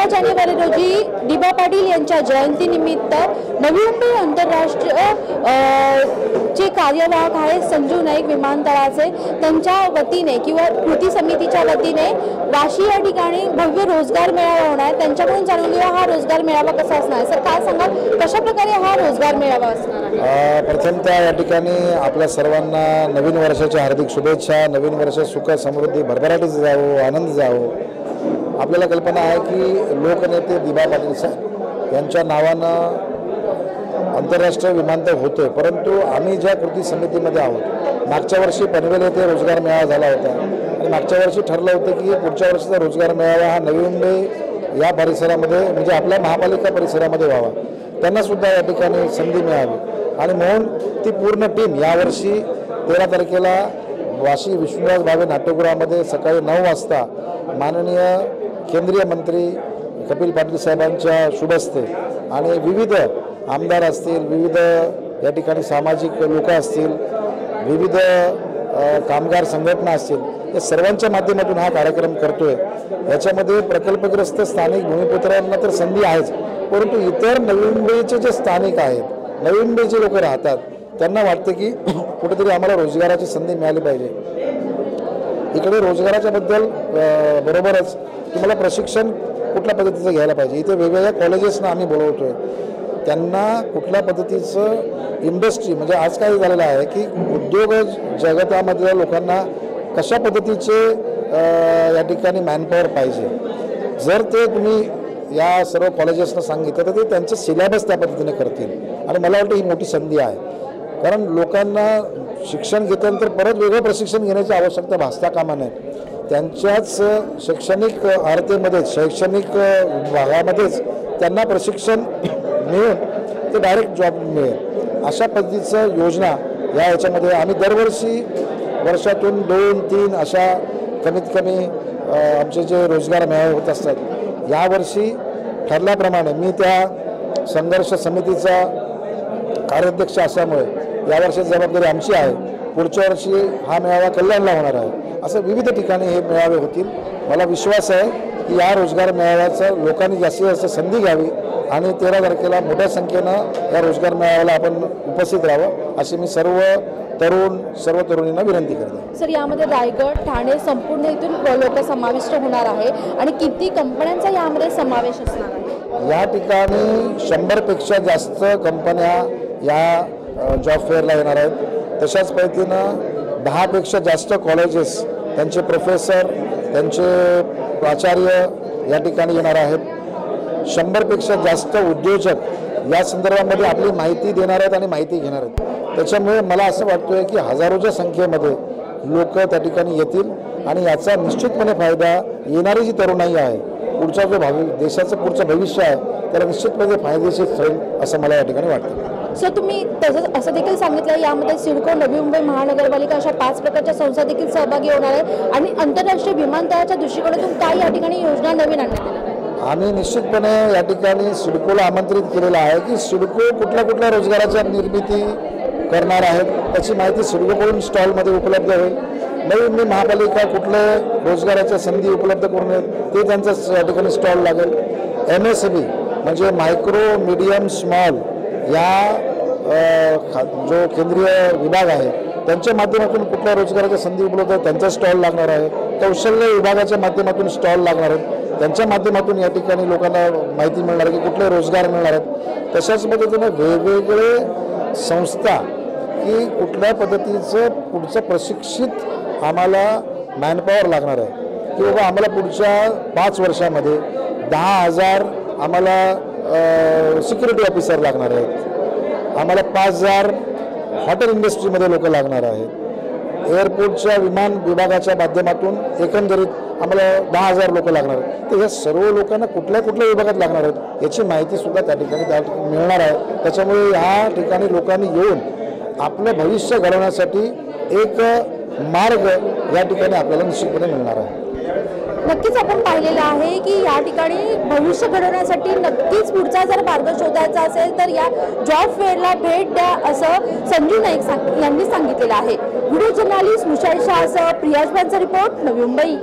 जानेवारी रोजी डी.बा. पाटील यांच्या जयंतीनिमित्त नवी मुंबई आंतरराष्ट्रीय चे कार्यवाहक आहे संजू नाईक विमानतळाचे, त्यांच्या वतीने किंवा कृती समितीच्या वतीने वाशी या ठिकाणी भव्य रोजगार मेळावा होणार आहे। त्यांच्याकडून जाणून घेऊया हा रोजगार मेळावा कसा असणार आहे। सर काय सांगाल, कशा प्रकारे हा रोजगार मेळावा असणार आहे? प्रथमतः या ठिकाणी आपल्या सर्वांना नवीन वर्षाच्या हार्दिक शुभेच्छा। नवीन वर्ष सुख समृद्धी भरभराटीत जावो, आनंद जावो। आपल्याला कल्पना आहे की लोकनेते डी.बा. पाटील साहेब यांच्या नावानं आंतरराष्ट्रीय विमानतळ होते, परंतु आम्ही ज्या कृती समितीमध्ये आहोत, मागच्या वर्षी पनवेल येथे रोजगार मेळावा झाला होता आणि मागच्या वर्षी ठरलं होतं की पुढच्या वर्षीचा रोजगार मेळावा हा नवी मुंबई या परिसरामध्ये म्हणजे आपल्या महापालिका परिसरामध्ये व्हावा। त्यांना सुद्धा या ठिकाणी संधी मिळावी आणि म्हणून ती पूर्ण टीम यावर्षी 13 तारखेला वाशी विष्णुदास भावे नाट्यगृहामध्ये सकाळी 9 वाजता माननीय केंद्रीय मंत्री कपिल पाटील साहेबांच्या शुभहस्ते आणि विविध आमदार असतील, विविध या ठिकाणी सामाजिक लोक असतील, विविध कामगार संघटना असतील, या सर्वांच्या माध्यमातून हा कार्यक्रम करतोय। याच्यामध्ये प्रकल्पग्रस्त स्थानिक भूमिपुत्रांना तर संधी आहेच, परंतु इतर नवी मुंबईचे जे स्थानिक आहेत, नवी मुंबईचे लोक राहतात, त्यांना वाटते की कुठेतरी आम्हाला रोजगाराची संधी मिळाली पाहिजे। इकडे रोजगाराच्या बद्दल बरोबरच तुम्हाला प्रशिक्षण कुठल्या पद्धतीचं घ्यायला पाहिजे। इथे वेगवेगळ्या कॉलेजेसना आम्ही बोलवतोय, त्यांना कुठल्या पद्धतीचं इंडस्ट्री म्हणजे आज काय झालेलं आहे की उद्योग जगतामधल्या लोकांना कशा पद्धतीचे या ठिकाणी मॅनपॉवर पाहिजे। जर ते तुम्ही या सर्व कॉलेजेसना सांगितलं तर ते त्यांचं सिलेबस त्या पद्धतीने करतील आणि मला वाटतं ही मोठी संधी आहे, कारण लोकांना शिक्षण घेतल्यानंतर परत वेगळं प्रशिक्षण घेण्याची आवश्यकता भासता कामा नये। त्यांच्याच शैक्षणिक आर्थिकमध्येच शैक्षणिक भागामध्येच त्यांना प्रशिक्षण मिळून ते डायरेक्ट जॉब मिळेल अशा पद्धतीचं योजना याच्यामध्ये आम्ही दरवर्षी वर्षातून 2-3 अशा कमीत कमी आमचे जे रोजगार मेळावे होत असतात। यावर्षी ठरल्याप्रमाणे मी त्या संघर्ष समितीचा कार्याध्यक्ष असल्यामुळे यावर्षी जबाबदारी आमची आहे। पुढच्या वर्षी हा मेळावा कल्याणला होणार आहे, असं विविध ठिकाणी हे मेळावे होतील। मला विश्वास आहे की या रोजगार मेळाव्याचं लोकांनी जास्तीत जास्त संधी घ्यावी आणि 13 तारखेला मोठ्या संख्येनं या रोजगार मेळाव्याला आपण उपस्थित राहावं अशी मी सर्व तरुणींना विनंती करतो। सर यामध्ये रायगड, ठाणे संपूर्ण इथून लोक समाविष्ट होणार आहे आणि किती कंपन्यांचा यामध्ये समावेश असणार आहे? या ठिकाणी 100पेक्षा जास्त कंपन्या या जॉब फेअरला येणार आहेत। तशाच पद्धतीनं 10पेक्षा जास्त कॉलेजेस, त्यांचे प्रोफेसर, त्यांचे प्राचार्य या ठिकाणी येणार आहेत। 100पेक्षा जास्त उद्योजक या संदर्भामध्ये आपली माहिती देणार आहेत आणि माहिती घेणार आहेत। त्याच्यामुळे मला असं वाटतंय की हजारोच्या संख्येमध्ये लोक त्या ठिकाणी येतील आणि याचा निश्चितपणे फायदा येणारी जी तरुणाई आहे, पुढचा जो देशाचं पुढचं भविष्य आहे त्याला निश्चितपणे फायदेशीर होईल असं मला या ठिकाणी वाटतं। सर तुम्ही तसंच असं देखील सांगितलं यामध्ये सिडको, नवी मुंबई महानगरपालिका अशा 5 प्रकारच्या संस्था देखील सहभागी होणार आहेत आणि आंतरराष्ट्रीय विमानतळाच्या दृष्टिकोनातून काय या ठिकाणी योजना नवीन आणण्यात येणार आहे? आम्ही निश्चितपणे या ठिकाणी सिडकोला आमंत्रित केलेलं आहे की सिडको कुठल्या रोजगाराच्या निर्मिती करणार आहेत त्याची माहिती सिडकोकडून स्टॉलमध्ये उपलब्ध होईल। नवी मुंबई महापालिका कुठले रोजगाराच्या संधी उपलब्ध करून ते त्यांचा या ठिकाणी स्टॉल लागेल। MSME म्हणजे मायक्रो मीडियम स्मॉल या जो केंद्रीय विभाग आहे त्यांच्या माध्यमातून कुठल्या रोजगाराच्या संधी उपलब्ध आहेत त्यांचा स्टॉल लागणार आहे। कौशल्य विभागाच्या माध्यमातून स्टॉल लागणार आहेत, त्यांच्या माध्यमातून या ठिकाणी लोकांना माहिती मिळणार आहे की कुठले रोजगार मिळणार आहेत। तशाच पद्धतीने वेगवेगळे संस्था की कुठल्या पद्धतीचं पुढचं प्रशिक्षित आम्हाला मॅनपॉवर लागणार आहे की बाबा आम्हाला पुढच्या 5 वर्षामध्ये 10,000 आम्हाला सिक्युरिटी ऑफिसर लागणार आहेत, आम्हाला 5,000 हॉटेल इंडस्ट्रीमध्ये लोक लागणार आहेत, एअरपोर्टच्या विमान विभागाच्या माध्यमातून एकंदरीत आम्हाला 10,000 लोक लागणार आहेत। तर या सर्व लोकांना कुठल्या विभागात लागणार आहेत याची माहितीसुद्धा त्या ठिकाणी मिळणार आहे। त्याच्यामुळे ह्या ठिकाणी लोकांनी येऊन आपलं भविष्य घडवण्यासाठी एक मार्ग या ठिकाणी आपल्याला निश्चितपणे मिळणार आहे। नक्कीच आपण पाहिलेलं आहे की या ठिकाणी भविष्य घडवण्यासाठी नक्कीच पुढचा जर मार्ग शोधायचा असेल तर या जॉब फेअरला भेट द्या असं संजू नाईक यांनी सांगितलेलं आहे। Video journalist Mushaal शाहसह Priya's भानचा report, Navi Mumbai.